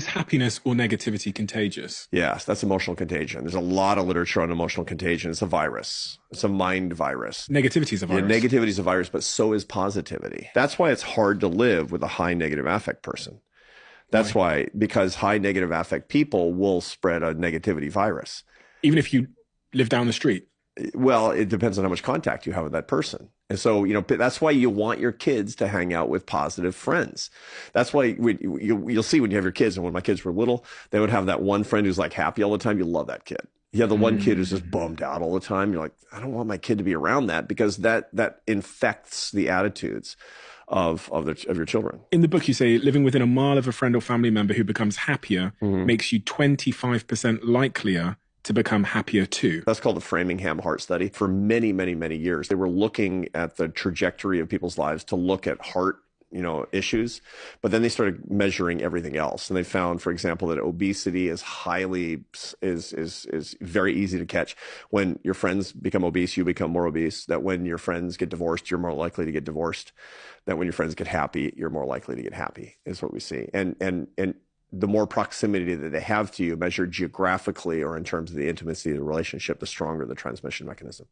Is happiness or negativity contagious? Yes, that's emotional contagion. There's a lot of literature on emotional contagion. It's a virus. It's a mind virus. Negativity is a Yeah, virus. negativity is a virus, but so is positivity. That's why it's hard to live with a high negative affect person. That's Why? why, because high negative affect people will spread a negativity virus. Even if you live down the street. Well, it depends on how much contact you have with that person. And so, that's why you want your kids to hang out with positive friends. That's why you'll see when you have your kids, and when my kids were little, they would have that one friend who's like happy all the time. You love that kid. You have the one kid who's just Mm. bummed out all the time. You're like, I don't want my kid to be around that, because that infects the attitudes of your children. In the book, you say living within a mile of a friend or family member who becomes happier Mhm. makes you 25% likelier to become happier too. That's called the Framingham Heart Study. For many, many, many years, they were looking at the trajectory of people's lives to look at heart, issues. But then they started measuring everything else. And they found, for example, that obesity is very easy to catch. When your friends become obese, you become more obese. That when your friends get divorced, you're more likely to get divorced. That when your friends get happy, you're more likely to get happy, is what we see. And the more proximity that they have to you, measured geographically or in terms of the intimacy of the relationship, the stronger the transmission mechanism.